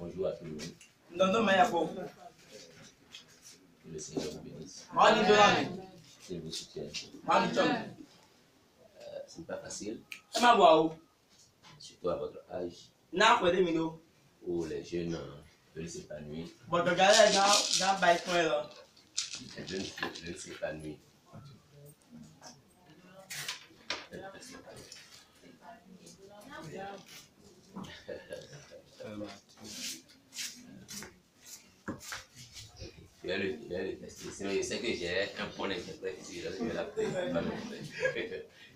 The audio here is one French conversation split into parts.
Bonjour à tout le monde. Que le Seigneur vous bénisse. Et vous soutienne. Ce n'est pas facile, surtout à votre âge, où les jeunes veulent s'épanouir. Les jeunes veulent s'épanouir. Je vais le tester. Sinon, je sais que j'ai un point d'interprète ici. Je vais l'appeler.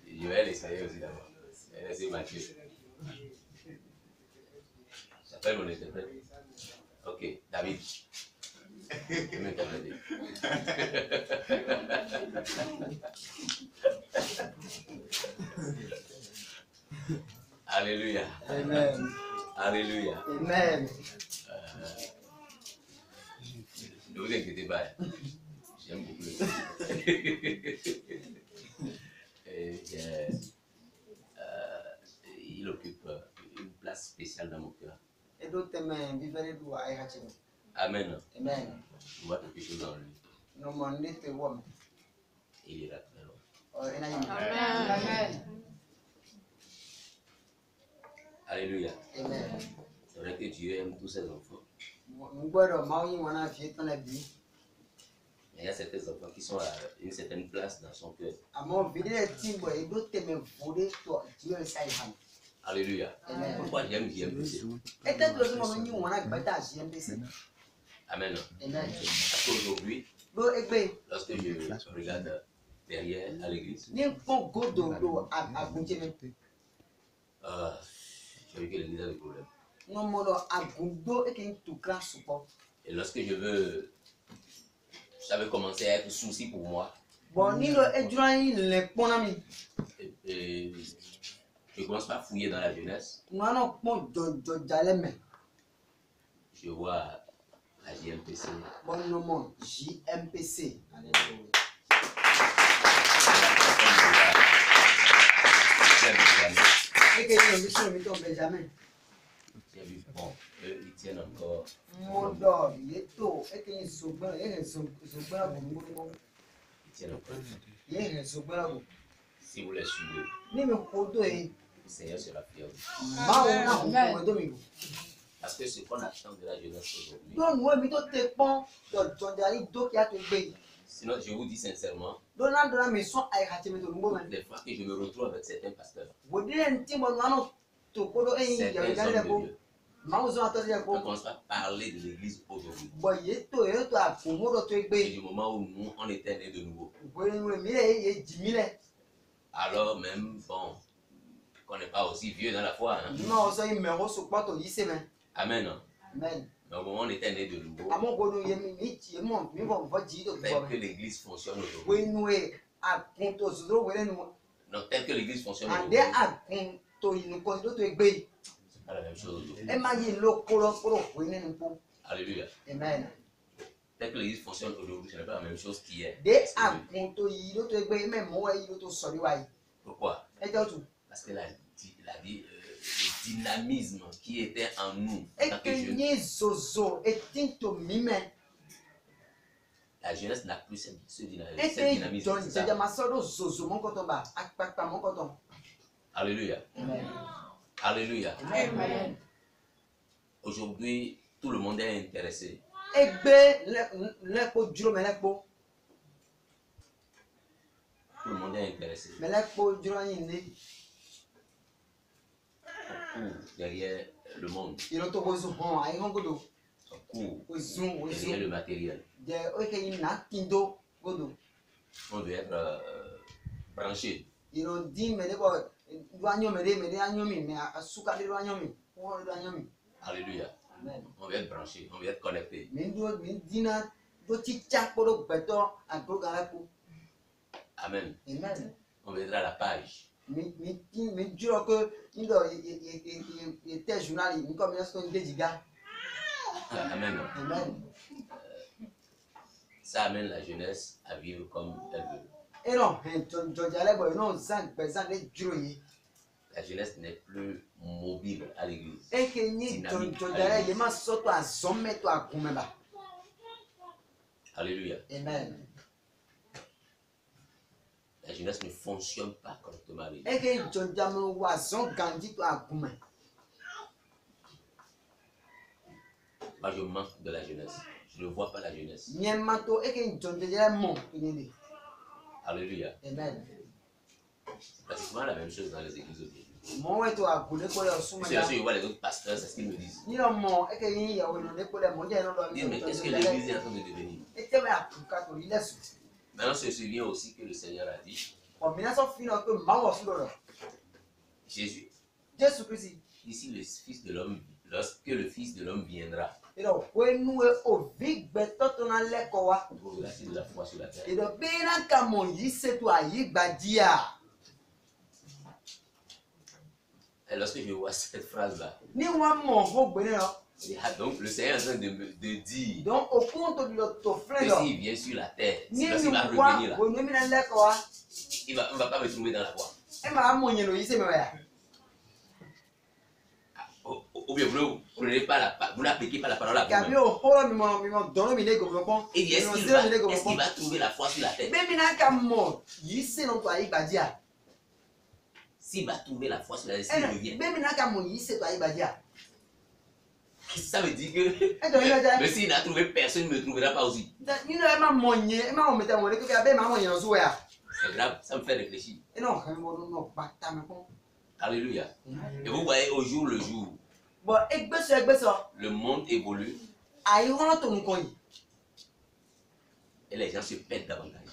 Je vais l'essayer aussi d'abord. Je vais laisser Mathieu. J'appelle mon interprète. Ok, David. Je vais m'interpréter. Alléluia. Amen. Alléluia. Amen. Ne vous inquiétez pas. J'aime beaucoup le Et, il occupe une place spéciale dans mon cœur. Amen. Amen. Je vois quelque chose en lui. Il ira très loin. Amen. Alléluia. Amen. C'est vrai que Dieu aime tous ses enfants. Il Il y a certains enfants qui sont à une certaine place dans son cœur. Alléluia. Amen. Pourquoi j'aime JMPC? Amen. Amen. Parce qu'aujourd'hui, lorsque je regarde derrière à l'église, j'ai vu que l'église a des problèmes. Et lorsque ça veut commencer à être souci pour moi, et je commence pas à fouiller dans la jeunesse, je vois la JMPC. J'ai vu, bon, eux, ils tiennent encore. Ils tiennent encore. Si vous les suivez, le Seigneur sera fier de vous. Parce que ce qu'on attend de la jeunesse aujourd'hui, sinon je vous dis sincèrement, toutes les fois que je me retrouve avec certains pasteurs, certains hommes de Dieu, on commence à parler de l'église aujourd'hui. Et du moment où nous, on était nés de nouveau. Alors même, bon, qu'on n'est pas aussi vieux dans la foi. Hein. Amen. Mais au moment où on était nés de nouveau, tel que l'église fonctionne aujourd'hui. Non, tel que l'église fonctionne aujourd'hui, c'est pas la même chose aujourd'hui. Alléluia. Amen. Tel que l'église fonctionne aujourd'hui, ce n'est pas la même chose qu'hier. Pourquoi? Parce que le dynamisme qui était en nous, en tant que jeunes, la jeunesse n'a plus ce dynamisme. Alléluia. Amen. Alléluia. Amen. Aujourd'hui, tout le monde est intéressé. Tout le monde est intéressé. On court derrière le monde. On court derrière le matériel. On veut être branché. Alléluia. On veut être branché, on veut être connecté. Amen. On veut être à la page. Amen. Ça amène la jeunesse à vivre comme elle veut. La jeunesse n'est plus mobile à l'église. Alléluia. Amen. La jeunesse ne fonctionne pas correctement à l'église. Moi, je manque de la jeunesse. Je ne vois pas la jeunesse. Alléluia. Amen. C'est pratiquement la même chose dans les églises aujourd'hui. C'est Parce que je vois les autres pasteurs, c'est ce qu'ils me disent. Ils disent, mais qu'est-ce que l'église est en train de devenir? Maintenant, je me souviens aussi que le Seigneur a dit, Jésus, ici le Fils de l'homme, lorsque le Fils de l'homme viendra, il trouvera-t-il de la foi sur la terre? Et lorsque je vois cette phrase-là, donc le Seigneur est en train de dire que s'il vient sur la terre, lorsqu'il va revenir là, il ne va pas me trouver dans la voie. Ou bien vous n'appliquez pas la parole à vous-même. Et dit, est-ce qu'il va trouver la foi sur la terre? S'il va trouver la foi sur la terre, s'il revient. Ça veut dire que mais s'il n'a trouvé personne, ne me trouvera pas aussi. C'est grave, ça me fait réfléchir. Alléluia. Et vous voyez au jour le jour, le monde évolue et les gens se pètent davantage.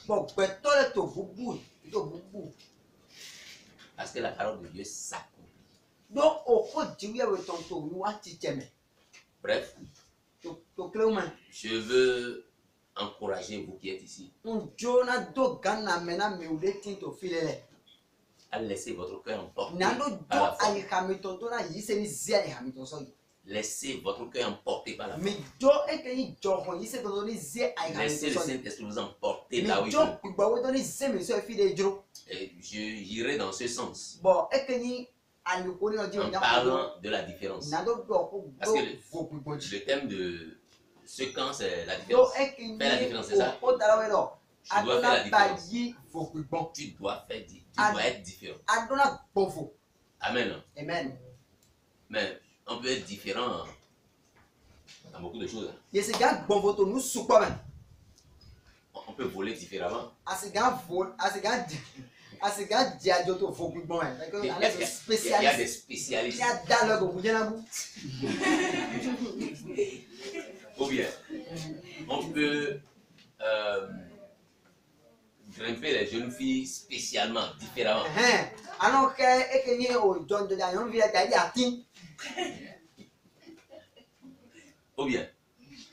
Parce que la parole de Dieu s'accomplit. Bref, je veux encourager vous qui êtes ici à laisser votre cœur emporter par la foi. Laissez votre cœur emporter par la foi. Laissez le Saint-Esprit vous emporter là où il veut. Et j'irai dans ce sens en parlant de la différence. Parce que le thème de ce camp, c'est la différence. Faire la différence, c'est ça? Tu dois faire la différence. Tu dois être différent. Amen. Amen. Mais on peut être différent dans beaucoup de choses. On peut voler différemment. Il y a des spécialistes. Ou bien, on peut grimper les jeunes filles spécialement, différemment. Ou bien,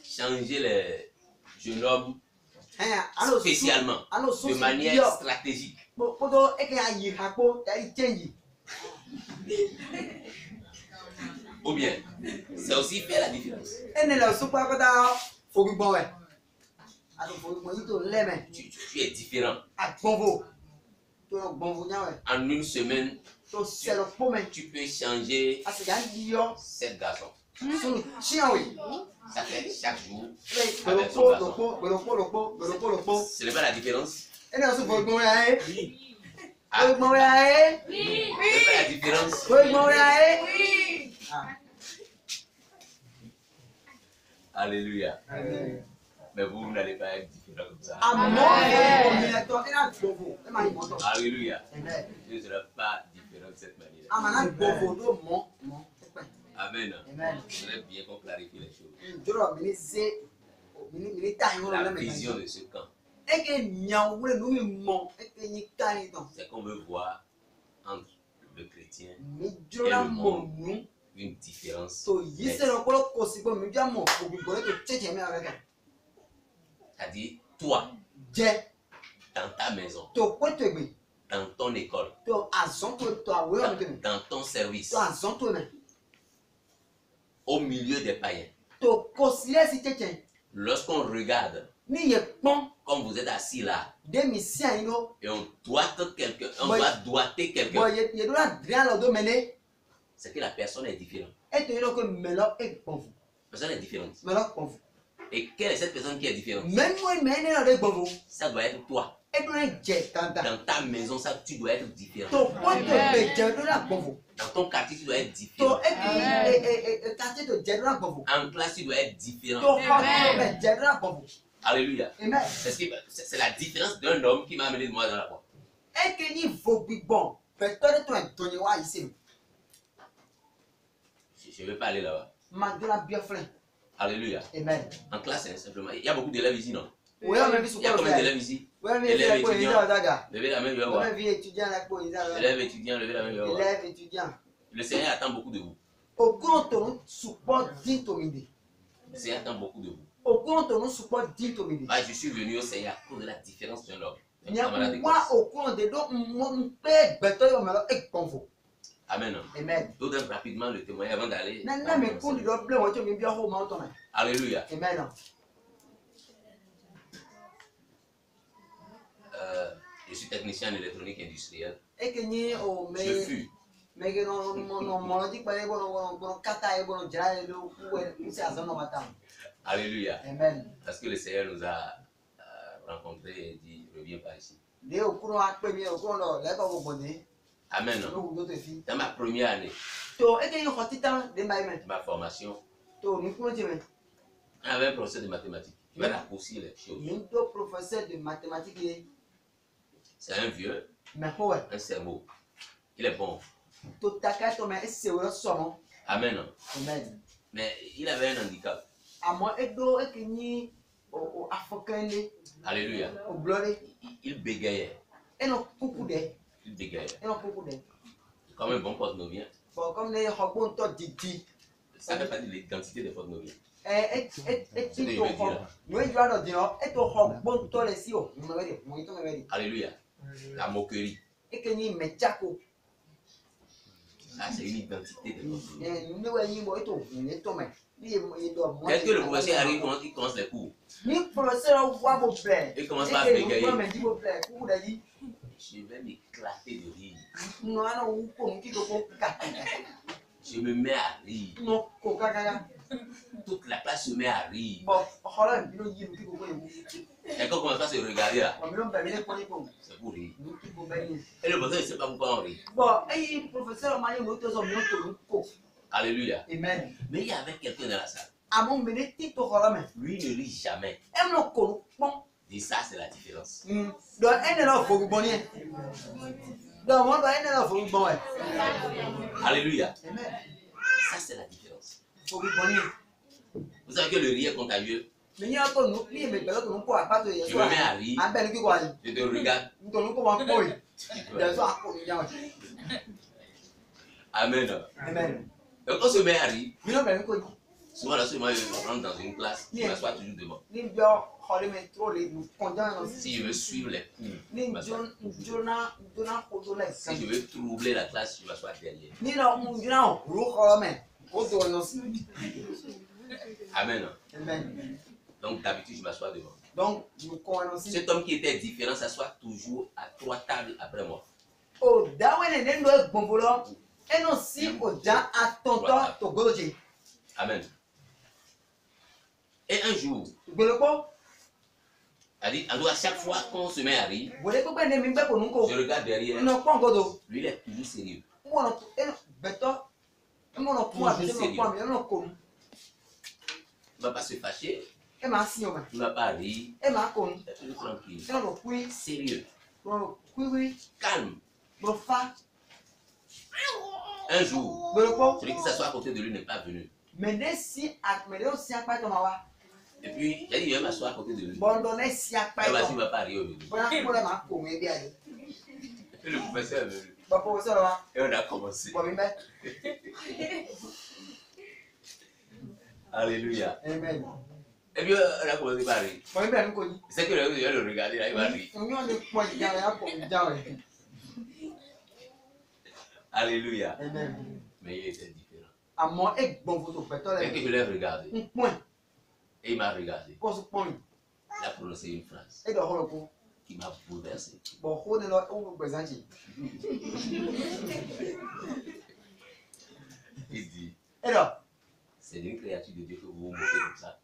changer les jeunes hommes spécialement, de manière stratégique. Ou bien, c'est aussi faire la différence. Tu es différent. En une semaine, tu peux changer 7 garçons. Ça fait chaque jour avec son garçon. Ce n'est pas la différence. Ce n'est pas la différence. Alléluia. Mais vous n'allez pas être différent comme ça. Alléluia. Dieu ne sera pas différent de cette manière. Amen. Je voudrais bien qu'on clarifie les choses. La vision de ce camp, c'est qu'on veut voir entre le chrétien et le monde une différence. C'est-à-dire, toi, dans ta maison, dans ton école, dans ton service, au milieu des païens, lorsqu'on regarde, comme vous êtes assis là, et on doite quelqu'un, on doit doiter quelqu'un, c'est que la personne est différente. La personne est différente. Et quelle est cette personne qui est différente? Ça doit être toi. Dans ta maison, ça, tu dois être différent. Dans ton quartier, tu dois être différent. En classe, tu dois être différent. Alléluia. C'est la différence d'un homme qui m'a amené moi dans la voie. Je ne vais pas aller là-bas. Alléluia. Amen. En classe, hein, simplement. Il y a beaucoup d'élèves ici, non? Oui, il y a combien d'élèves ici? Élèves étudiants. Levez la main, je vais voir. Élèves étudiants, levez la main, je vais voir. Le Seigneur attend beaucoup de vous. Le Seigneur attend beaucoup de vous. Ah, je suis venu au Seigneur à cause de la différence d'un homme. Amen. D'autres rapidement le témoigner avant d'aller. Alléluia. Amen. Je suis technicien en électronique industrielle. Je fus. Alléluia. Amen. Parce que le Seigneur nous a rencontrés et dit, reviens par ici. Amen. Dans ma première année, ma formation, on avait un professeur de mathématiques. Il va raccourcir les choses. C'est un vieux, un cerveau. Il est bon. Amen. Mais il avait un handicap. Alléluia. Il bégayait. Il bégayait. Comme un bon porte-novien. Ça ne veut pas dire l'identité des porte-noviens. Alléluia. La moquerie. Ça, c'est une identité des porte-noviens. Dès que le professeur arrive, il commence les cours. Il commence par bégayer. Je vais m'éclater de rire. Je me mets à rire. Toute la classe se met à rire. Et quand on commence à se regarder là, c'est pour rire. Et le professeur ne sait pas pourquoi on rit. Alléluia. Amen. Mais il y avait quelqu'un dans la salle. Lui ne rit jamais. Et ça, c'est la différence. Alléluia. Ça, c'est la différence. Vous savez que le rire est contagieux. Je me mets à rire. Je te regarde. Amen. Donc on se met à rire. Souvent là, moi je rentre dans une classe, je m'assois toujours devant. Si je veux suivre les cours, si je veux troubler la classe, je m'assois derrière. Amen. Donc d'habitude, je m'assois devant. Cet homme qui était différent s'assoit toujours à 3 tables après moi. Amen. Et un jour, à chaque fois qu'on se met à rire, je regarde derrière, lui il est toujours sérieux. Il ne va pas se fâcher, il ne va pas rire, il est toujours tranquille, sérieux, calme. Un jour, celui qui s'assoit à côté de lui n'est pas venu. Et puis, j'ai dit, je vais m'asseoir à côté de lui. Vas-y, il ne va pas rire aujourd'hui. Et le professeur est venu. Et on a commencé. Alléluia. Amen. Et puis, on a commencé par rire. C'est que je vais le regarder, là, il va rire. Alléluia. Amen. Mais il était différent. À moi, Dès que je l'ai regardé, Et il m'a regardé. Il a prononcé une phrase qui m'a bouleversé. Il dit, c'est une créature de Dieu que vous vous moquez comme ça.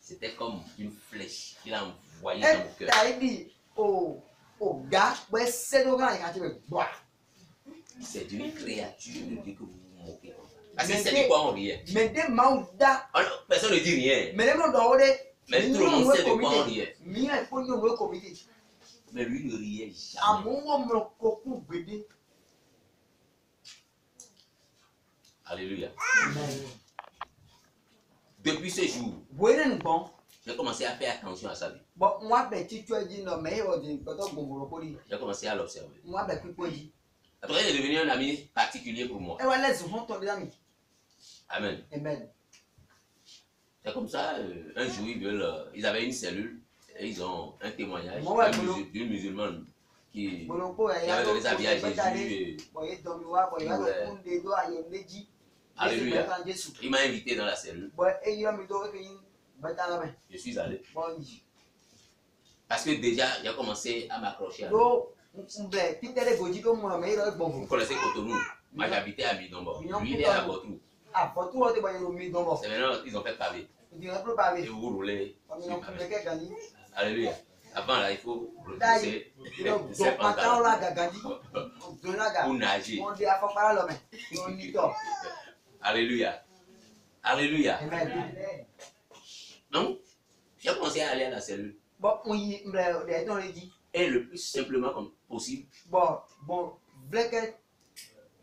C'était comme une flèche qu'il a envoyée dans mon cœur. C'est une créature de Dieu que vous vous moquez comme ça. Parce que c'est de quoi on riait. Personne ne dit rien. Mais tout le monde sait de quoi on riait. Mais lui ne riait jamais. Alléluia. Depuis ce jour, j'ai commencé à faire attention à sa vie. J'ai commencé à l'observer. Après, il est devenu un ami particulier pour moi. Amen. C'est comme ça, un jour, ils avaient une cellule et ils ont un témoignage d'une musulmane qui avait donné sa vie à Jésus. Alléluia. Il m'a invité dans la cellule. Je suis allé. Parce que déjà, j'ai commencé à m'accrocher à lui. Vous connaissez Cotonou. Moi, j'habitais à Midombo. Lui, il est à Botrou. C'est maintenant, ils ont fait pavé. Et vous roulez. Alléluia. Avant, là, il faut repousser ses pantalons pour nager. Alléluia. Alléluia. Donc, j'ai commencé à aller à la cellule. Et le plus simplement comme possible.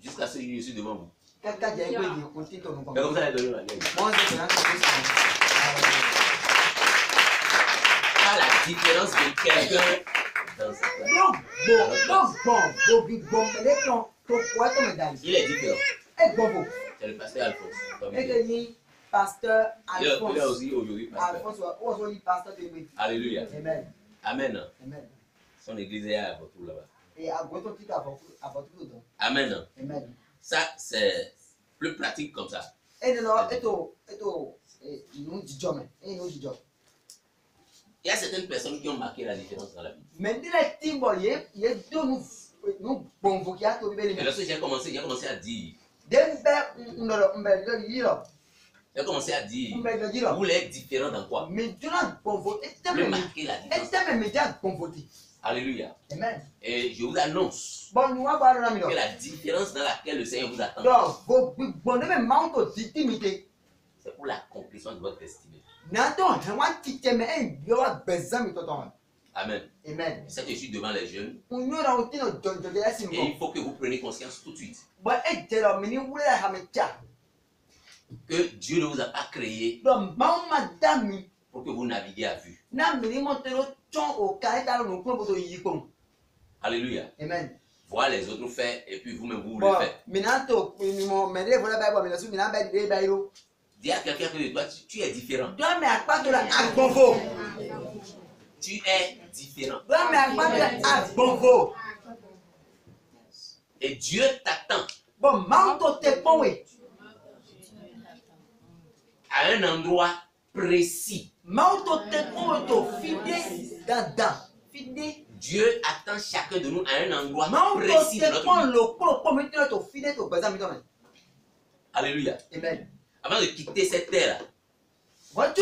Jusqu'à ce que je suis devant vous. Mais comme ça, elle est donnée la gueule. Pas la différence de quelqu'un dans sa classe. Il est différent. C'est le pasteur Alphonse. Pasteur Il Alphonse. est aussi aujourd'hui pasteur. Alléluia. Amen. Son église est à Botrou là-bas. Amen. Ça, c'est plus pratique comme ça. Il y a certaines personnes qui ont marqué la différence dans la vie. Et lorsque j'ai commencé à dire, vous êtes différent dans quoi? Vous marquez la différence. Alléluia. Et je vous annonce que la différence dans laquelle le Seigneur vous attend, c'est pour l'accomplissement de votre destinée. Amen. C'est que je suis devant les jeunes. Et il faut que vous preniez conscience tout de suite que Dieu ne vous a pas créé pour que vous naviguez à vue. Alléluia. Voir les autres faire et puis vous-même vous le faites. Dis à quelqu'un que de toi, tu es différent. Tu es différent. Et Dieu t'attend à un endroit précis. Dieu attend chacun de nous à un endroit précis de notre vie. Alléluia. Avant de quitter cette terre, tu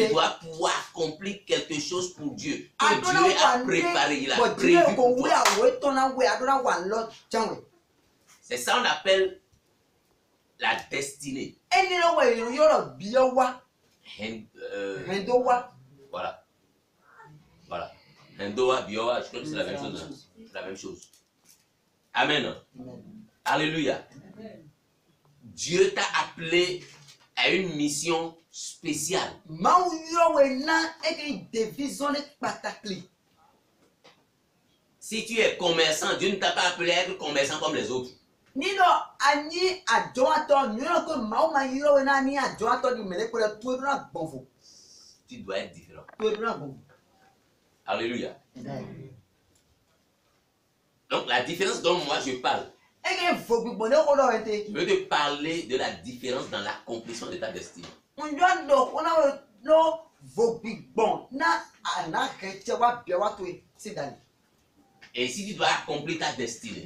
dois pouvoir accomplir quelque chose pour Dieu. Que Dieu a préparé, il a prévu pour toi. C'est ça qu'on appelle la destinée. Voilà. Voilà. Hendoa, Bioa, je crois que c'est la même chose. Hein? C'est la même chose. Amen. Alléluia. Dieu t'a appelé à une mission spéciale. Si tu es commerçant, Dieu ne t'a pas appelé à être commerçant comme les autres. Tu dois être différent. Alléluia. Donc la différence dont moi je parle, Je veux te parler de la différence dans l'accomplissement de ta destinée. Et si tu dois accomplir ta destinée,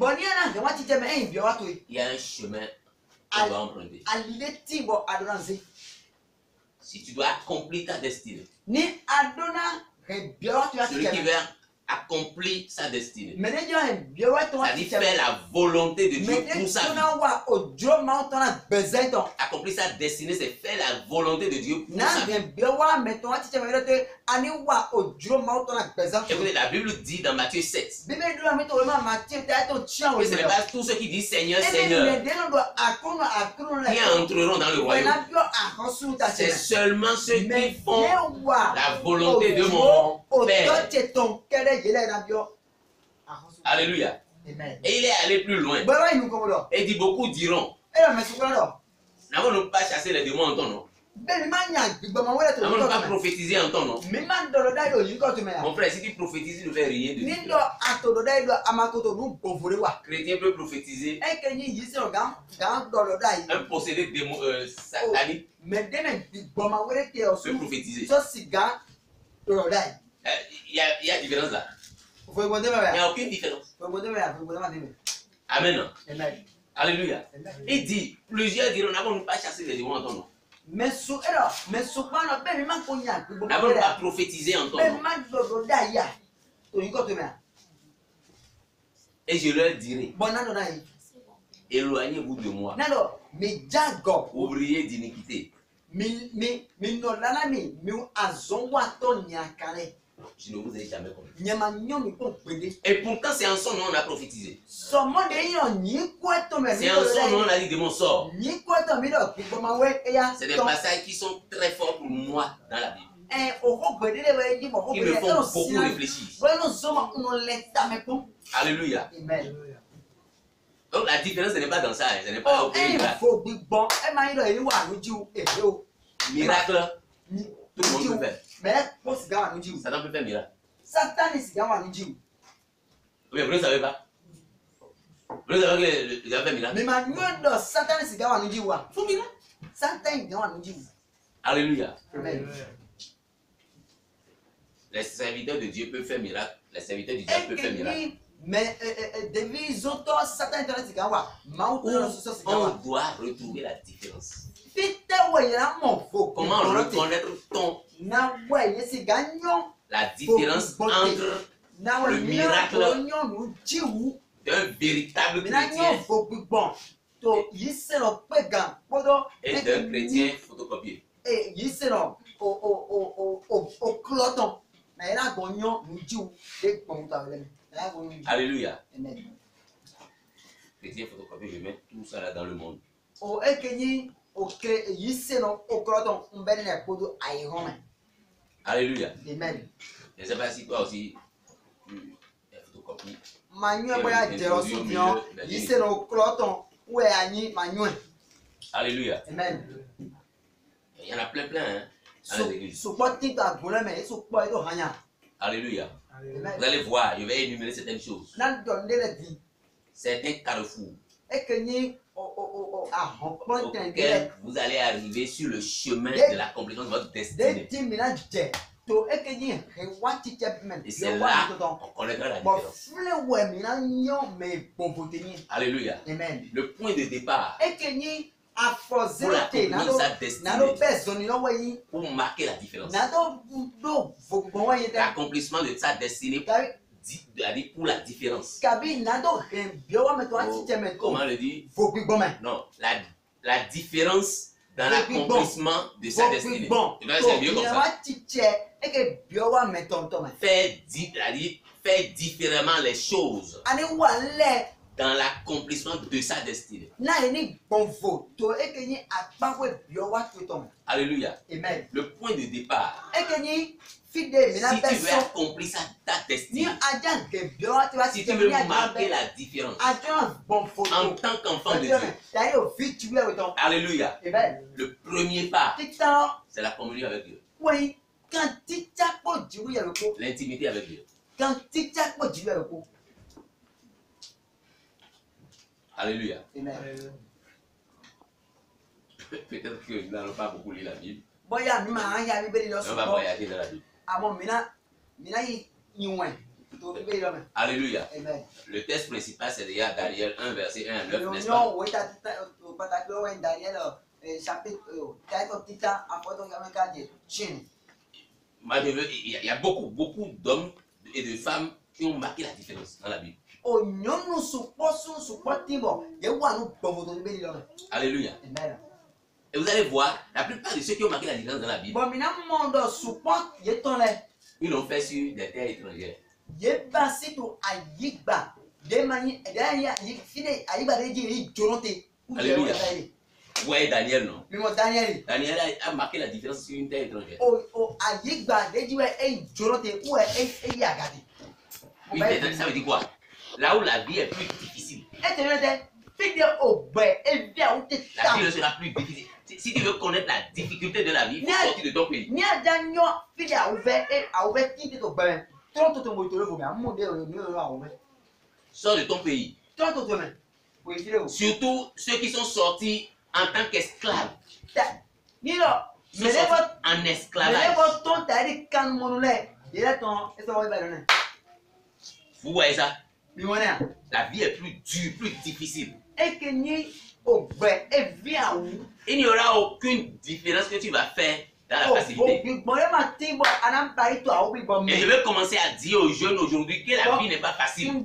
il y a un chemin qu'on doit emprunter. Si tu dois accomplir ta destinée, celui qui veut accomplir sa destinée, c'est-à-dire faire la volonté de Dieu pour sa vie. Accomplir sa destinée, c'est faire la volonté de Dieu pour sa vie. Écoutez, la Bible dit dans Matthieu 7 que ce n'est pas tous ceux qui disent Seigneur, Seigneur qui entreront dans le royaume. C'est seulement ceux qui font la volonté de mon Père. Alléluia. Et il est allé plus loin. Et dit beaucoup diront, n'avons-nous pas chassé les démons en ton nom? N'avons-nous pas prophétisé en ton nom? Mon frère, si tu prophétises, tu ne fais rien de tout. Chrétien peut prophétiser un possédé satanique peut prophétiser. Il y a différence là. Il n'y a aucune différence. Amen. Alléluia. Il dit, plusieurs diront, n'avons-nous pas chassé les démons en ton nom? N'avons-nous pas prophétisé en ton nom? Et je leur dirai, éloignez-vous de moi, ouvriers d'iniquité. Je ne vous ai jamais compris. Et pourtant, c'est en son nom on a prophétisé. C'est en son nom on a dit démon sort. C'est des passages qui sont très forts pour moi dans la Bible. Qui me font beaucoup réfléchir. Alléluia. Donc la différence, ce n'est pas dans ça. Ce n'est pas au pays. Miracle, tout le monde peut faire. Satan peut faire miracle. Oui, vous ne savez pas. Vous ne savez pas que les fait miracle. Faut miracle. Alléluia. Les serviteurs de Dieu peuvent faire miracle. Les serviteurs du diable peuvent faire miracle. Mais on doit retrouver la différence. Comment reconnaître la différence entre le miracle d'un véritable chrétien et d'un chrétien photocopié? Alléluia. Chrétien photocopié, je mets tout ça là dans le monde. Alléluia. Amen. Je ne sais pas si toi aussi tu es photocopie. Alléluia. Amen. Il y en a plein, hein, dans les églises. Alléluia. Vous allez voir, je vais énumérer certaines choses. Certains carrefours auxquels vous allez arriver sur le chemin de l'accomplissement de votre destinée. Et c'est là qu'on connaîtra la différence. Alléluia. Amen. Le point de départ pour l'accomplissement de sa destinée, pour marquer la différence. L'accomplissement de sa destinée pour la différence. Comment le dire? Non, la différence dans l'accomplissement de sa destinée. C'est mieux comme ça. Faire différemment les choses dans l'accomplissement de sa destinée. Alléluia. Le point de départ, si tu veux accomplir ta destinée, si tu veux marquer la différence en tant qu'enfant de Dieu, alléluia, le premier pas, c'est la communion avec Dieu. L'intimité avec Dieu. Alléluia. Amen. Peut-être que nous n'allons pas beaucoup lire la Bible. Bon, il y a un Bible. On va voyager dans la Bible. Alléluia. Amen. Le texte principal, c'est déjà Daniel 1, verset 1 à 9, n'est-ce pas? Non, oui, Daniel, chapitre 4, Moi, il y a beaucoup d'hommes et de femmes qui ont marqué la différence dans la Bible. Alléluia. Amen. Et vous allez voir, la plupart de ceux qui ont marqué la différence dans la Bible, ils l'ont fait sur des terres étrangères. Alléluia. Vous voyez Daniel, non? Daniel a marqué la différence sur une terre étrangère. Ça veut dire quoi? Là où la vie est plus difficile. La vie ne sera plus difficile. Si tu veux connaître la difficulté de la vie, il faut sortir de ton pays. Sors de ton pays. Surtout ceux qui sont sortis en tant qu'esclaves. En esclavage. Vous voyez ça? La vie est plus dure, plus difficile. Il n'y aura aucune différence que tu vas faire dans la facilité. Et je vais commencer à dire aux jeunes aujourd'hui que la vie n'est pas facile.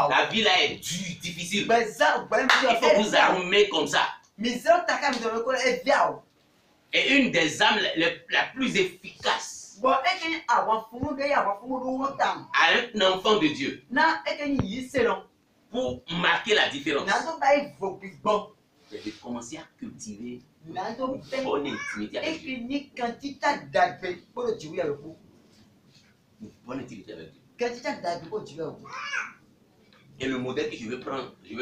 La vie là est dure, difficile. Il faut vous armer comme ça. Et une des âmes la plus efficace à un enfant de Dieu pour marquer la différence, c'est de commencer à cultiver une bonne intimité avec Dieu. Une bonne intimité avec Dieu. Et le modèle que je vais prendre, c'est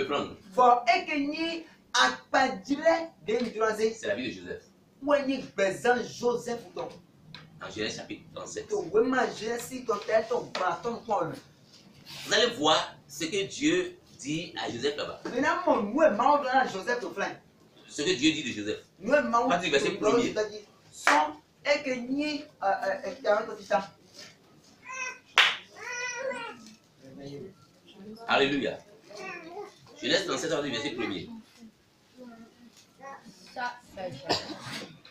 la vie de Joseph. En Genèse chapitre 37. Vous allez voir ce que Dieu dit à Joseph là-bas. Ce que Dieu dit de Joseph. Partir du verset 1er. Alléluia. Genèse 37, verset 1er.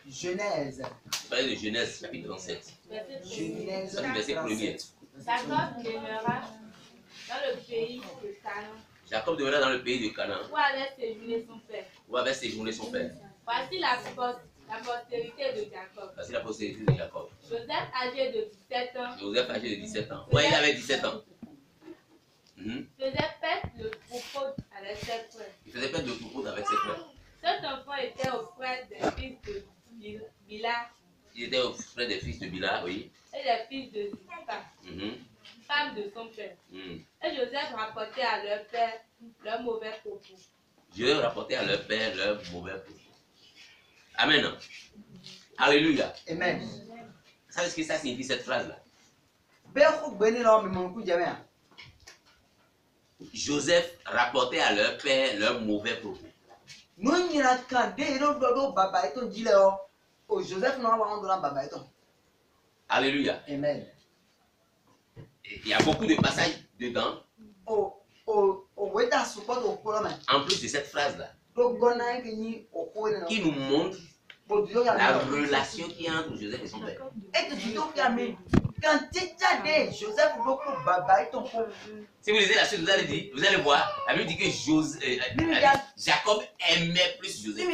Genèse. Parlez de Genèse, chapitre 37. Genèse, verset 1er. Jacob demeura dans le pays de Canaan. Jacob demeura dans le pays de Canaan. Où avait séjourné son père. Voici la postérité de Jacob. Joseph âgé de 17 ans. Ouais, il avait 17 ans. Faisait paître le troupeau avec ses frères. Cet enfant était auprès des fils de Bila. Il était auprès des fils de Bila, oui. Et des fils de Zippa, femme de son père. Et Joseph rapportait à leur père leur mauvais propos. Amen. Alléluia. Amen. Vous savez ce que ça signifie cette phrase-là? Joseph rapportait à leur père leurs mauvais propos. Alléluia. Amen. Il y a beaucoup de passages dedans. En plus de cette phrase-là, qui nous montre la relation qu'il y a entre Joseph et son père. Si vous lisez la suite, vous allez voir, la Bible dit que Jacob aimait plus Joseph.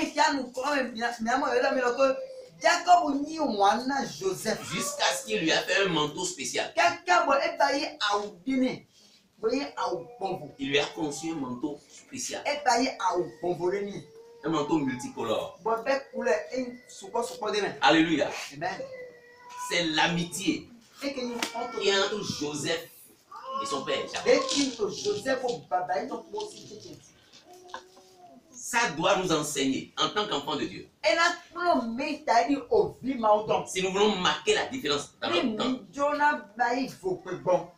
Jusqu'à ce qu'il lui a fait un manteau spécial. Il lui a conçu un manteau spécial. Un manteau multicolore. Alléluia. C'est l'amitié qui est entre Joseph et son père Jacob. Ça doit nous enseigner en tant qu'enfants de Dieu. Si nous voulons marquer la différence dans notre temps,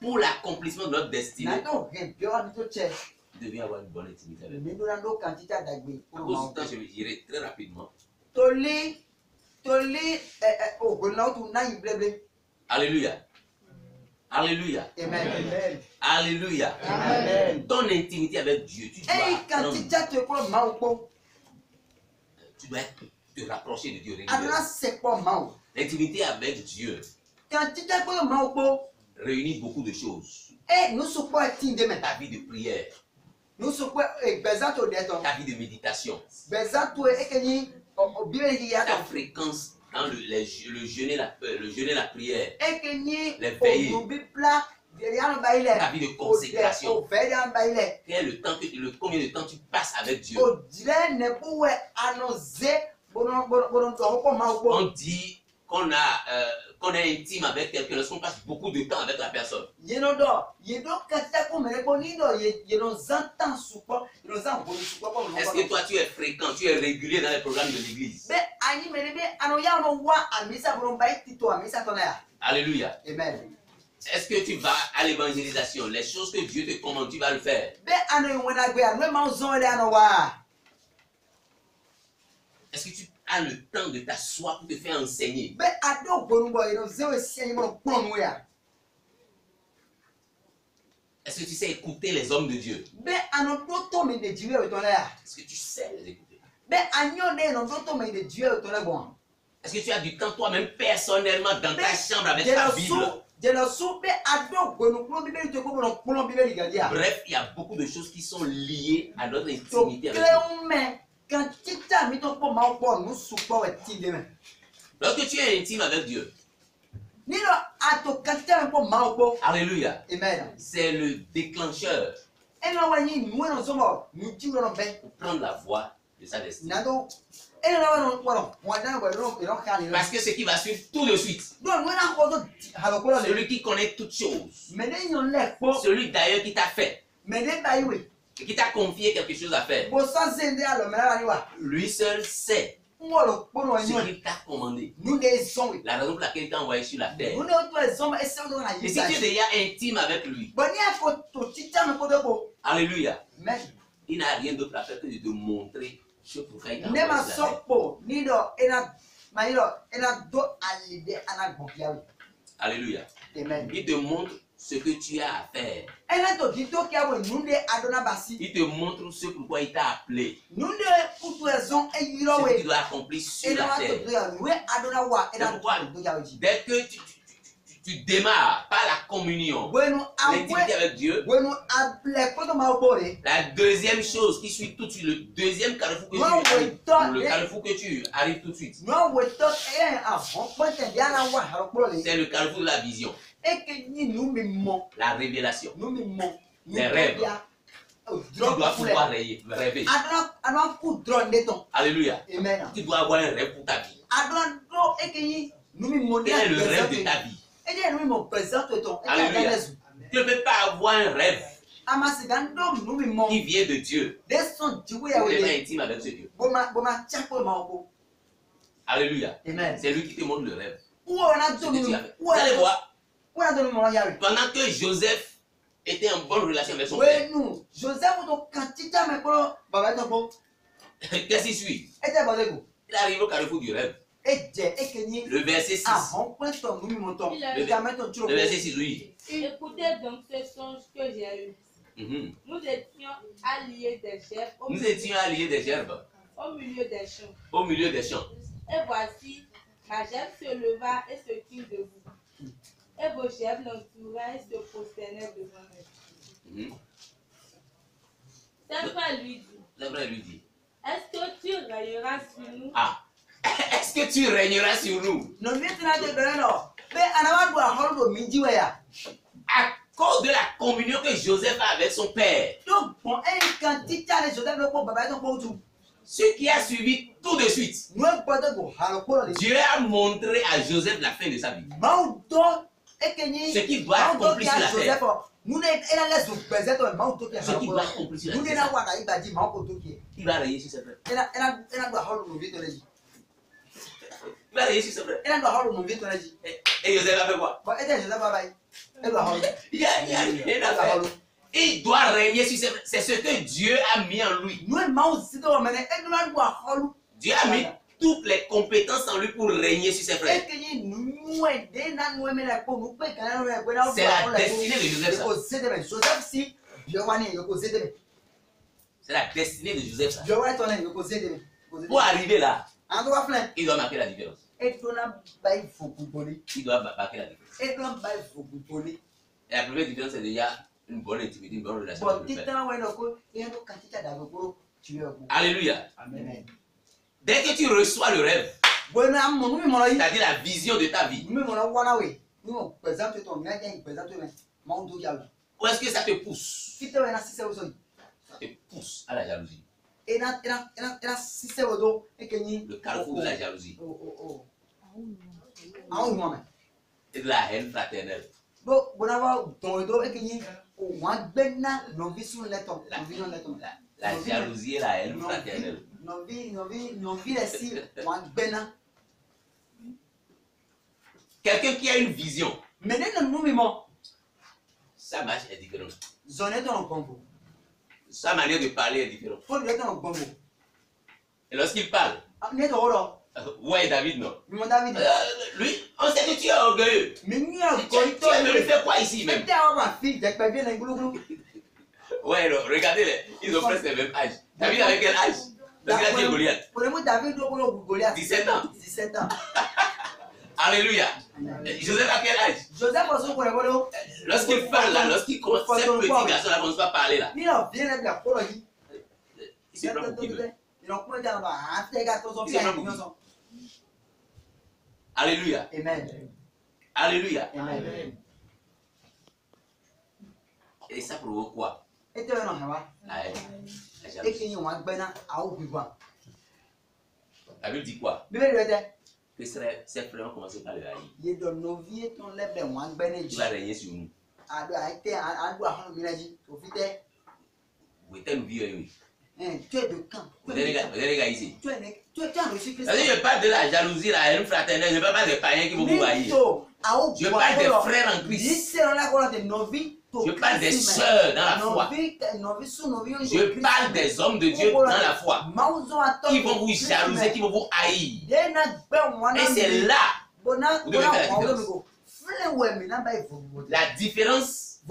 pour l'accomplissement de notre destinée, nous devons avoir une bonne intimité avec Dieu. À cause du temps, je dirai très rapidement. Alléluia. Alléluia. Amen. Alléluia. Amen. Ton intimité avec Dieu, tu dois te rapprocher de Dieu régulièrement. L'intimité avec Dieu réunit beaucoup de choses. Ta vie de prière, ta vie de méditation, ta fréquence dans le jeûner, la prière, les veillées, ta vie de consécration. Quel est le temps combien de temps tu passes avec Dieu? On dit qu'on est intime avec quelqu'un lorsqu'on passe beaucoup de temps avec la personne. Est-ce que toi tu es fréquent, tu es régulier dans les programmes de l'église? Alléluia. Amen. Est-ce que tu vas à l'évangélisation? Les choses que Dieu te commande, tu vas le faire. Est-ce que tu as le temps de t'asseoir pour te faire enseigner? Est-ce que tu sais écouter les hommes de Dieu? Est-ce que tu sais les écouter? Est-ce que tu as du temps toi-même personnellement dans ta chambre avec ta Bible? Bref, il y a beaucoup de choses qui sont liées à notre intimité avec Dieu. Lorsque tu es intime avec Dieu, alléluia, c'est le déclencheur pour prendre la voie de sa destinée. Parce que ce qui va suivre tout de suite, celui qui connaît toutes choses, celui d'ailleurs qui t'a fait, qui t'a confié quelque chose à faire, lui seul sait ce qu'il t'a commandé, la raison pour laquelle il t'a envoyé sur la terre. Et si tu es déjà intime avec lui, alléluia, il n'a rien d'autre à faire que de te montrer ce pourquoi il t'a envoyé sur la terre. Alléluia. Il te montre ce que tu as à faire. Il te montre ce pourquoi il t'a appelé. Ce que tu dois accomplir sur la terre. Dès que tu démarres par la communion, l'intimité avec Dieu, la deuxième chose qui suit tout de suite, le deuxième carrefour que tu arrives, le carrefour que tu arrives tout de suite, c'est le carrefour de la vision, la révélation, les rêves. Tu dois pouvoir rêver. Alléluia. Tu dois avoir un rêve pour ta vie. Quel est le rêve de ta vie? Alléluia. Tu ne peux pas avoir un rêve qui vient de Dieu. Tu es intime avec ce Dieu. Alléluia. C'est lui qui te montre le rêve. Vous allez voir, pendant que Joseph était en bonne relation avec son père, qu'est-ce qui suit? Il arrive au carrefour du rêve. Le verset 6. Le verset 6, oui. Écoutez donc ce songe que j'ai eu. Nous étions alliés des gerbes. Au milieu des champs. Et voici, ma gerbe se leva et se tint debout. Et vos gerbes l'entouraient et se prosternèrent devant elle. C'est vrai, lui dit. Est-ce que tu régneras sur nous? Est-ce que tu régneras sur nous? À cause de la communion que Joseph a avec son père. Ce qui a suivi tout de suite, Dieu a montré à Joseph la fin de sa vie. Ce qu'il doit accomplir sur la terre. Ce qui doit accomplir sur la terre, il va rayer sur ses frères. Il va rayer sur ses frères. Et Joseph a fait quoi? Il n'y a rien à faire. Il doit régner sur ses frères. C'est ce que Dieu a mis en lui. Dieu a mis toutes les compétences en lui pour régner sur ses frères. C'est la destinée de Joseph. C'est la destinée de Joseph. Pour arriver là, il doit marquer la différence. Il doit marquer la différence. Et la première différence, c'est déjà une bonne intimité, une bonne relation avec le Père. Alléluia. Amen. Dès que tu reçois le rêve, c'est-à-dire la vision de ta vie, où est-ce que ça te pousse? Ça te pousse à la jalousie. Le carrefour de la jalousie. Et de la haine fraternelle. La jalousie et la haine fraternelle. Quelqu'un qui a une vision, sa marche est différente. Sa manière de parler est différente. Et lorsqu'il parle, ouais, David, non. Lui, on sait que tu es orgueilleux. Tu es venu faire quoi ici même? Ouais, non, regardez-les, ils ont presque le même âge. David avait quel âge? Parce qu'il a dit Goliath. 17 ans. Alléluia. Joseph a quel âge? Lorsqu'il parle là, lorsqu'il commence, ce petit garçon là commence pas à parler là. Il se prend pour qui veut. Alléluia. Amen. Alléluia. Amen. Et ça provoque quoi? La haine. La jalousie. La Bible dit quoi? Que ses frères ont commencé par le haïr. Il va régner sur nous. Vous êtes une vie, oui. Tu es de camp. Vous êtes les gars ici. Tu as reçu Christ. Je parle de la jalousie, la haine fraternelle. Je ne parle pas des païens qui vont vous haïr. Je parle des frères en Christ. Je parle des sœurs dans la foi. Je parle des hommes de Dieu dans la foi. Qui vont vous jalouser, qui vont vous haïr. Et c'est là vous devez faire la différence. La différence.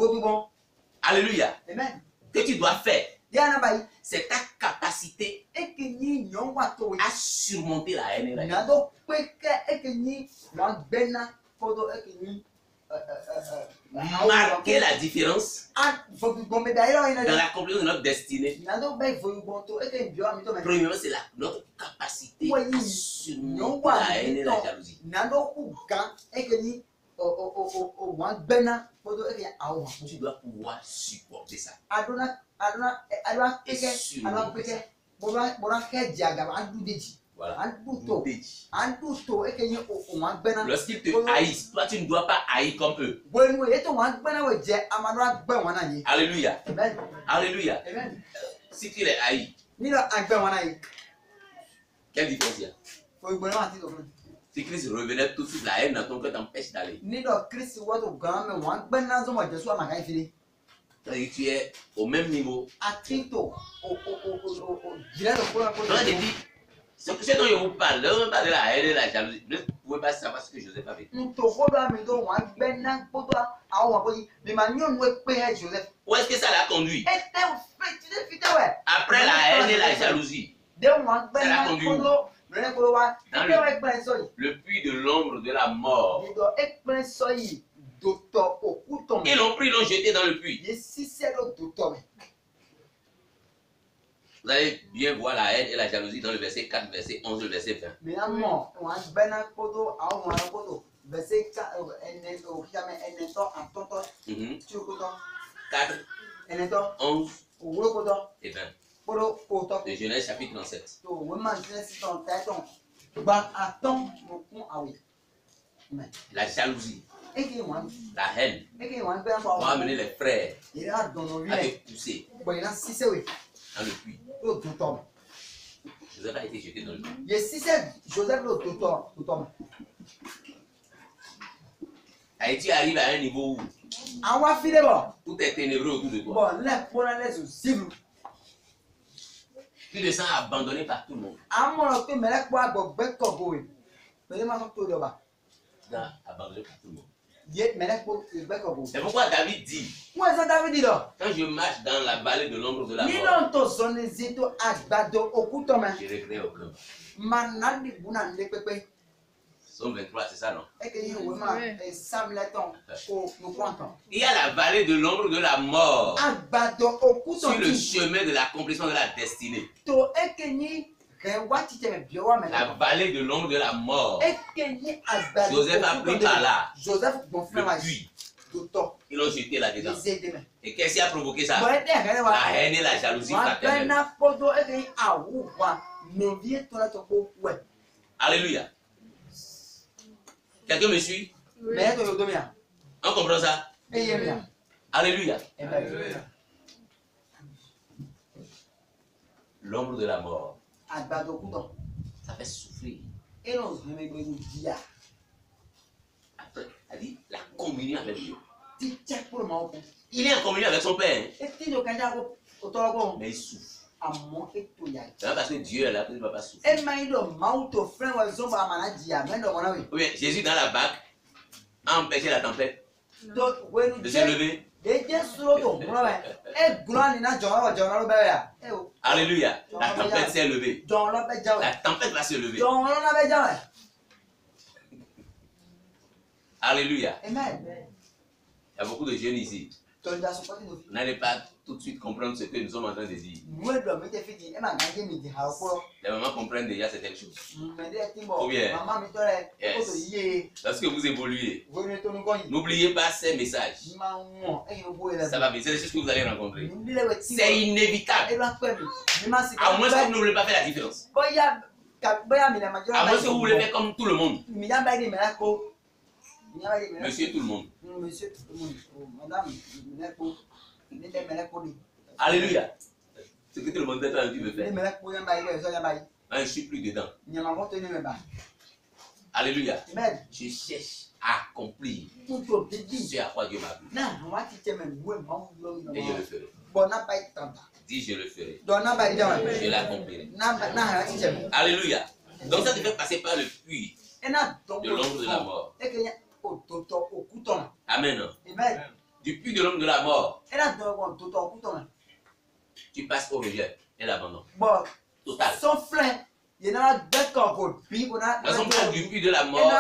Alléluia. Que tu dois faire. C'est ta capacité à surmonter la haine et la jalousie. Marquer la différence dans l'accomplissement de notre destinée. Premièrement, c'est notre capacité à surmonter la haine et la jalousie. Tu dois pouvoir supporter ça. Et surmonter ça. Voilà. Lorsqu'ils te haïssent, toi tu ne dois pas haïr comme eux. Alléluia. Alléluia. Si tu les haïs, quelle différence il y a? Si Christ revenait tout de suite, la haine dans ton cœur t'empêche d'aller. Tu es au même niveau. Ce dont je vous parle, ne parle pas de la haine et de la jalousie. Ne pouvez pas savoir ce que Joseph a fait. Où est-ce que ça l'a conduit? Après la haine et la jalousie, ça l'a conduit dans le puits de l'ombre de la mort. Ils l'ont pris, ils l'ont jeté dans le puits. Vous allez bien voir la haine et la jalousie dans le verset 4, verset 11, le verset 20. 4, 11 et 20. De Genèse chapitre 37. La jalousie. La haine va amener les frères à te pousser dans le puits. Joseph a été jeté dans le puits. Haïti arrive à un niveau où tout est ténébreux autour de toi. Tu te sens abandonné par tout le monde. Abandonné par tout le monde. C'est pourquoi David dit, quand je marche dans la vallée de l'ombre de la mort, je ne regrette aucun. Psaume 23, c'est ça, non? Il y a la vallée de l'ombre de la mort sur le chemin de l'accomplissement de la destinée. La vallée de l'ombre de la mort. Joseph a pris par là le puits. Ils l'ont jeté là-dedans. Et qu'est-ce qui a provoqué ça? La haine et la jalousie fraternelle. Alléluia. Quelqu'un me suit? On comprend ça? Alléluia. L'ombre de la mort. Ça fait souffrir. Après, elle dit la communion avec Dieu. Il est en communion avec son Père. Mais il souffre. C'est pas parce que Dieu est là qu'il ne va pas souffrir. Oui, Jésus dans la barque a empêché la tempête de se lever. Alléluia. La tempête s'est levée. La tempête va se lever. Alléluia. Amen. Il y a beaucoup de jeunes ici. Vous n'allez pas tout de suite comprendre ce que nous sommes en train de dire. Les mamans comprennent déjà certaines choses. Ou bien, lorsque vous évoluez, n'oubliez pas ces messages. Ça va bien, c'est des choses que vous allez rencontrer. C'est inévitable. À moins que vous ne voulez pas faire la différence. À moins que vous voulez faire comme tout le monde. Monsieur tout le monde. Alléluia. Ce que tout le monde fait, tu veux faire. Je ne suis plus dedans. Alléluia. Je cherche à accomplir ce à quoi Dieu m'a appelé. Et je le ferai. Dis je le ferai. Je l'accomplirai. Alléluia. Donc ça te fait passer par le puits de l'ombre de la mort. Amen. Du puits de l'homme de la mort, tu passes au rejet et l'abandon. Total. Nous sommes du puits de la mort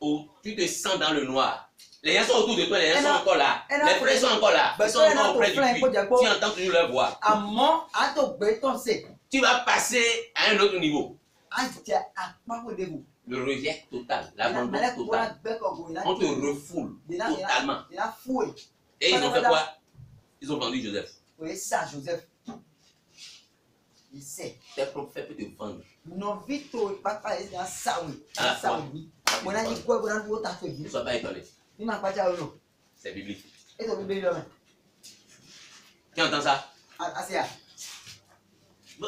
où tu te sens dans le noir. Les gens sont autour de toi, les gens sont encore là. Les frères sont encore là. Ils sont encore auprès du puits. Tu entends toujours leur voix. Tu vas passer à un autre niveau. Le rejet total, l'abandon total. On te refoule totalement. Et ils ont fait quoi? Ils ont vendu Joseph. Tes propres frères peuvent te vendre. Ne sois pas étonné. C'est biblique. Tu entends ça?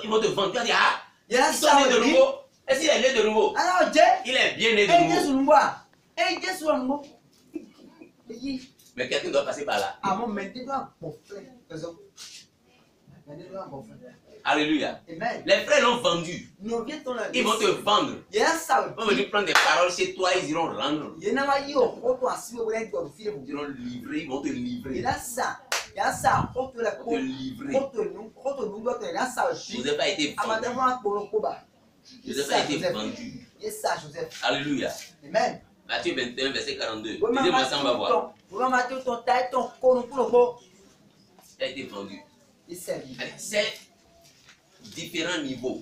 Ils vont te vendre. Tu vas dire, ah, ils sont nés de nouveau. Est-ce qu'il est né de nouveau? Il est bien né de nouveau. Mais quelqu'un doit passer par là. Alléluia. Les frères l'ont vendu. Ils vont te vendre. Ils vont venir prendre des paroles chez toi. Ils iront rendre. Ils iront livrer. Ils vont te livrer. Joseph a été vendu. Joseph a été vendu. Alléluia. Matthieu 21, verset 42. Lisez-moi ça, on va voir. Il a été vendu. C'est différents niveaux.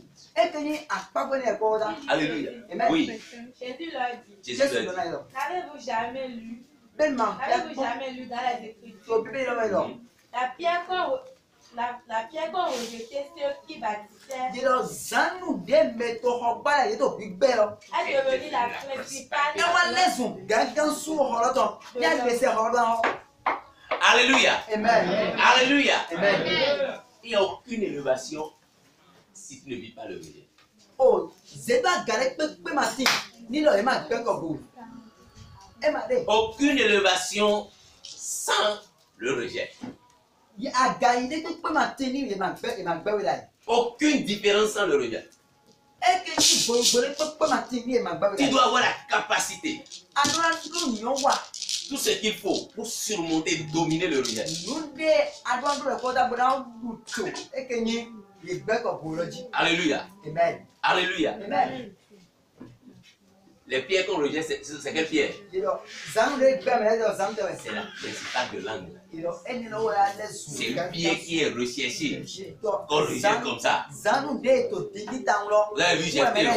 Alléluia. Oui. Jésus leur dit. N'avez-vous jamais lu? N'avez-vous jamais lu dans les Écritures? La pierre La pierre qu'on rejetait, ceux qui bâtissaient, Dis donc, Zanou de métaux, on va aller au Big Bell. est devenue la principale. Et on laisse un gagnant sous Holoton. Il y a laissé Holoton. Alléluia. Amen. Alléluia. Amen. Il n'y a aucune élévation si tu ne vis pas le rejet. Oh, Zeba Garek peut matin. Ni le ma Bekobu. Et ma dé. Aucune élévation sans le rejet. Il a gagné que peut matin ni le ma Bekobu. Aucune différence sans le rejet. Et que tu peux matin ni le ma Bekobu. Tu dois avoir la capacité, Alors, nous n'y voit. tout ce qu'il faut pour surmonter, dominer le rejet. Nous de adon le koda bra buto. Et que ni le Bekobu le dit. Alléluia. Amen. Alléluia. Amen. Les pierres qu'on rejette, c'est quelle pierre? Zanou de Bemel de Zanou de C'est la principale de l'angle. C'est une C'est pierre qui est recherchée. Qu'on rejette comme ça. Vous avez vu Jephthé, non?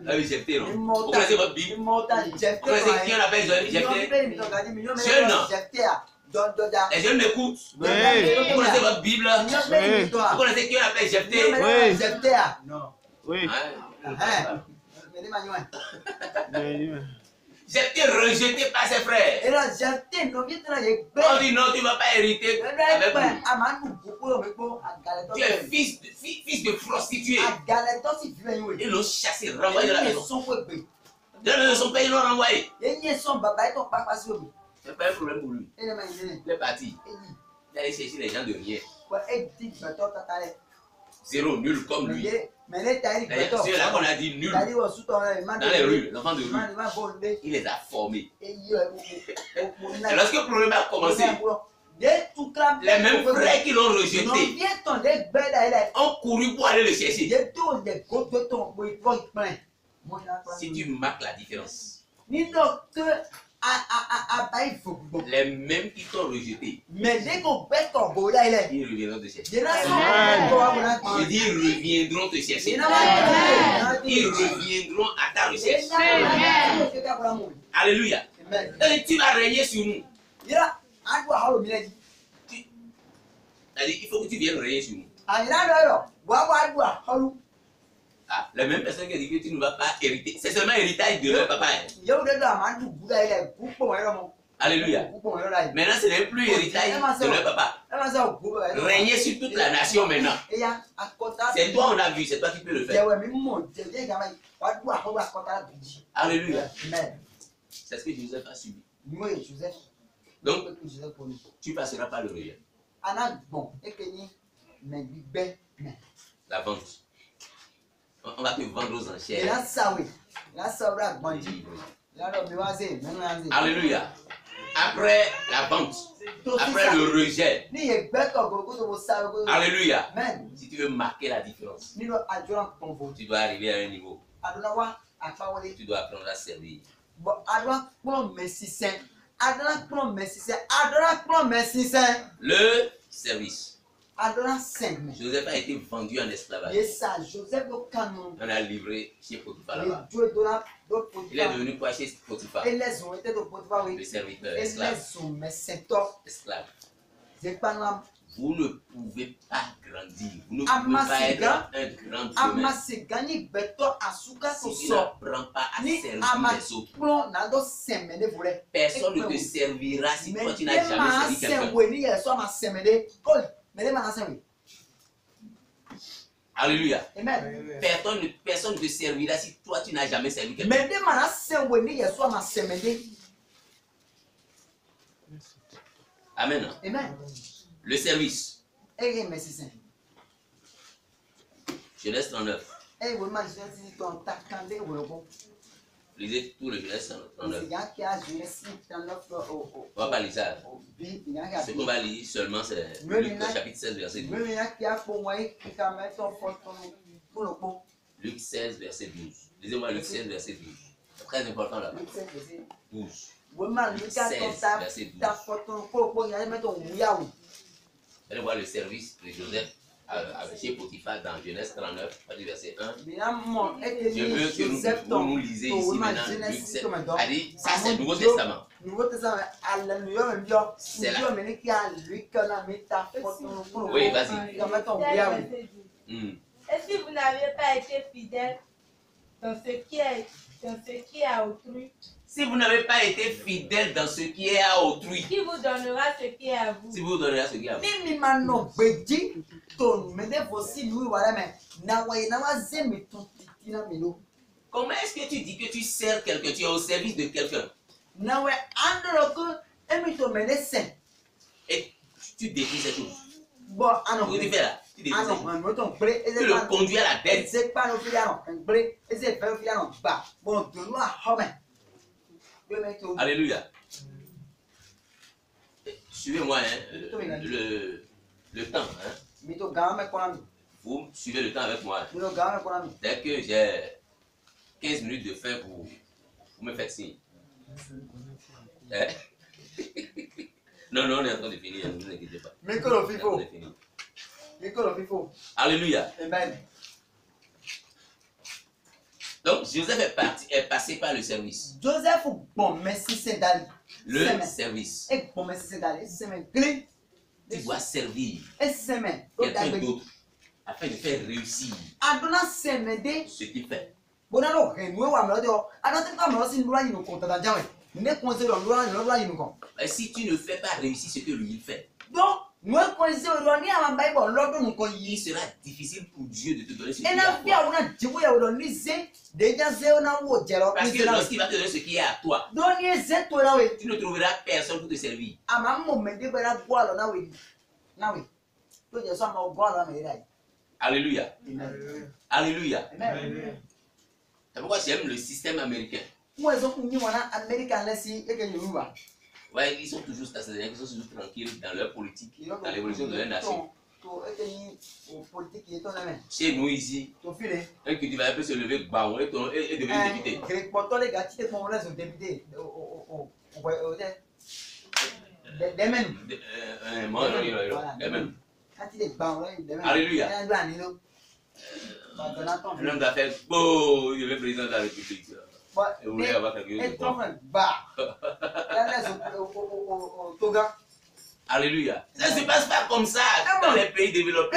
Vous avez vu Jephthé, non? Vous connaissez votre Bible? Vous connaissez qui on appelle Jephthé? Les jeunes m'écoutent. Vous connaissez votre Bible? Vous connaissez qui on appelle Jephthé? Oui. Hein? Jephthé rejeté par ses frères. On dit non, tu ne vas pas hériter avec nous. Tu es fils de prostituée. Ils l'ont chassé, renvoyé de la maison. De la maison de son père, ils l'ont renvoyé. C'est pas un problème pour lui. Il est parti. Il est allé chercher les gens de rien. Zéro, nul comme lui. C'est là qu'on a dit nul. Dans les rues, l'enfant de rue. Il les a formés. Et lorsque le problème a commencé, les mêmes frères qui l'ont rejeté ont couru pour aller le chercher. Si tu marques la différence, les mêmes qui t'ont rejeté, ils reviendront te chercher. Je dis ils reviendront te chercher. Ils reviendront à ta recherche. Alléluia. Et tu vas régner sur nous. Il faut que tu viennes régner sur nous. Ah, les mêmes personnes qui disent que tu ne vas pas hériter. C'est seulement l'héritage de leur papa. Alléluia. Maintenant, ce n'est plus l'héritage de leur papa. Régner sur toute la nation maintenant. C'est toi, on a vu, c'est toi qui peux le faire. Alléluia. C'est ce que Joseph a subi. Donc, tu passeras par le rejet. La vente. On va te vendre aux enchères. Alléluia. Après la vente, après le rejet. Alléluia. Si tu veux marquer la différence, tu dois arriver à un niveau. Tu dois apprendre à servir. Le service. Joseph a été vendu en esclavage. On a livré chez Potiphar là-bas. Il est devenu quoi chez Potiphar? Le serviteur, esclave. Vous ne pouvez pas grandir. Vous ne pouvez pas être un grand chemin si tu n'apprends pas à servir les autres. Personne ne te servira si toi tu n'as jamais servi quelqu'un. Alléluia. Personne ne te servira si toi tu n'as jamais servi quelqu'un. Amen. Le service. Genèse 39. Lisez tout le Genèse 39. On ne va pas lire ça. Ce qu'on va lire seulement, c'est Luc chapitre 16, verset 12. Luc 16, verset 12. Lisez-moi Luc 16, verset 12. C'est très important là-bas. 12. Luc 16, verset 12. Allez voir le service de Joseph chez Potiphar dans Genèse 39, verset 1. Je veux que vous nous lisez ici maintenant Luc 7. Ça c'est le Nouveau Testament. Nouveau Testament, alléluia, même Dieu. C'est là. Oui, vas-y. Et si vous n'avez pas été fidèle dans ce qui est à autrui, si vous n'avez pas été fidèle dans ce qui est à autrui, qui vous donnera ce qui est à vous? Si vous donnera ce qui est à vous. Comment est-ce que tu dis que tu sers quelqu'un, tu es au service de quelqu'un? Et tu détruis cette chose. Ce que tu fais là, tu détruis cette chose. Tu le conduis à la dette. Alléluia. Suivez-moi hein, le temps. Hein. Vous suivez le temps avec moi. Dès que j'ai 15 minutes de fin, vous me faites signe. Hein? Non, on est en train de finir, ne vous inquiétez pas. Alléluia. Amen. Donc, Joseph est passé par le service. Joseph, bon, merci, c'est d'aller. Le service. Et bon, merci, c'est d'aller. Tu dois servir quelqu'un d'autre afin de faire réussir ce qu'il fait. Et si tu ne fais pas réussir ce que lui fait, il sera difficile pour Dieu de te donner ce qu'il a à toi. Parce que lorsqu'il va te donner ce qui est à toi, tu ne trouveras personne pour te servir. Alléluia. Alléluia. C'est pourquoi j'aime le système américain. Ouais, ils sont toujours stationnés, ils sont toujours tranquilles dans leur politique, dans l'évolution de leur nation. Chez nous ici, un cultivateur peut se lever et devenir député. Alléluia. Un homme d'affaires, il est président de la République. Et vous voulez avoir quelque chose de bon. Alléluia. Ça ne se passe pas comme ça dans les pays développés.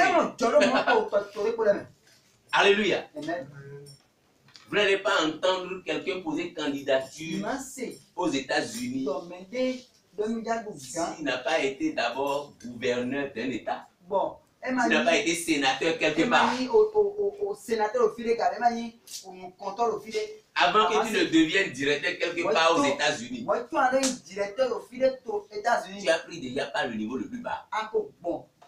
Alléluia. Vous n'allez pas entendre quelqu'un poser candidature aux États-Unis s'il n'a pas été d'abord gouverneur d'un État. S'il n'a pas été sénateur quelque part. Avant que tu ne deviennes directeur quelque part aux États-Unis, tu as pris déjà pas le niveau le plus bas.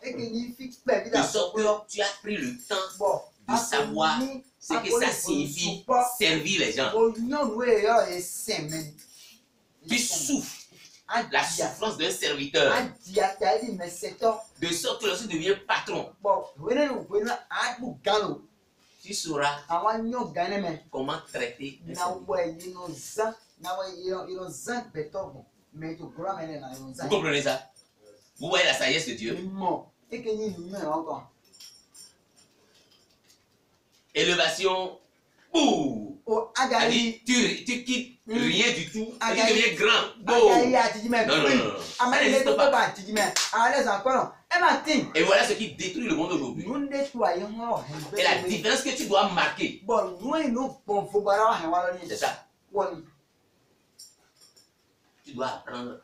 De sorte que tu as pris le temps de savoir ce que ça signifie servir les gens. Tu souffres la souffrance d'un serviteur. De sorte que lorsque tu deviens patron, tu sauras comment traiter un serviteur. Vous comprenez ça? Vous voyez la sagesse de Dieu? Élévation. Tu quittes rien du tout et tu deviens grand. Non. Ça n'existe pas. Et voilà ce qui détruit le monde aujourd'hui. Et la différence que tu dois marquer, c'est ça. Tu dois apprendre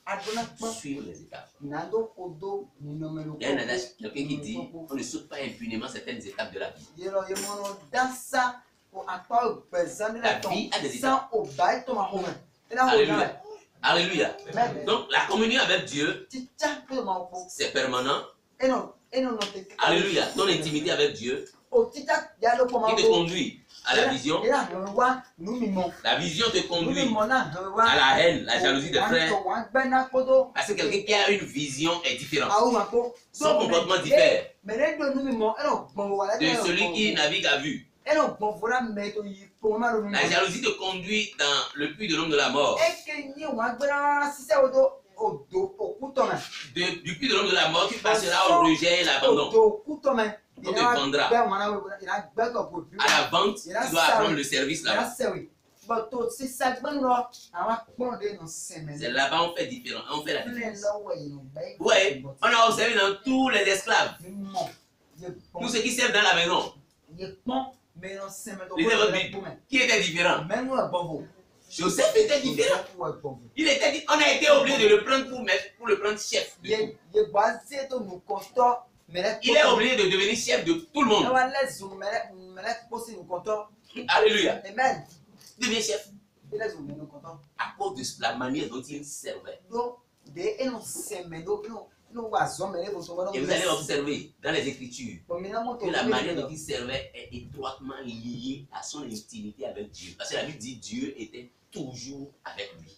à suivre les étapes. Il y a un adage, quelqu'un qui dit on ne saute pas impunément certaines étapes de la vie. La vie a des étapes. Alléluia. Alléluia. Donc la communion avec Dieu, c'est permanent. Alléluia. Ton intimité avec Dieu, qui te conduit à la vision. La vision te conduit à la haine, la jalousie des frères. Parce que quelqu'un qui a une vision est différent. Son comportement diffère de celui qui navigue à vue. La jalousie te conduit dans le puits de l'homme de la mort. Du puits de l'homme de la mort, tu passeras au rejet et l'abandon. On te vendra. À la vente, tu dois apprendre le service là-bas. C'est là-bas on fait différent, on fait la différence. Ouais, on a observé dans tous les esclaves. Tous ceux qui servent dans la maison. Lisez votre Bible. Qui était différent? Joseph était différent. On a été obligé de le prendre pour le prendre chef. Il est obligé de devenir chef de tout le monde. Alléluia. Devient chef. À cause de la manière dont il servait. Et vous allez observer dans les Écritures que la manière dont il servait est étroitement liée à son intimité avec Dieu. Parce que la Bible dit Dieu était toujours avec lui.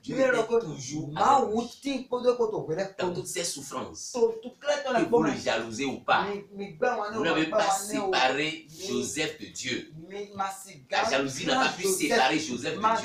Dieu était toujours avec lui. Dans toutes ses souffrances, que vous le jalousez ou pas, vous n'avez pas séparé Joseph de Dieu. La jalousie n'a pas pu séparer Joseph de Dieu.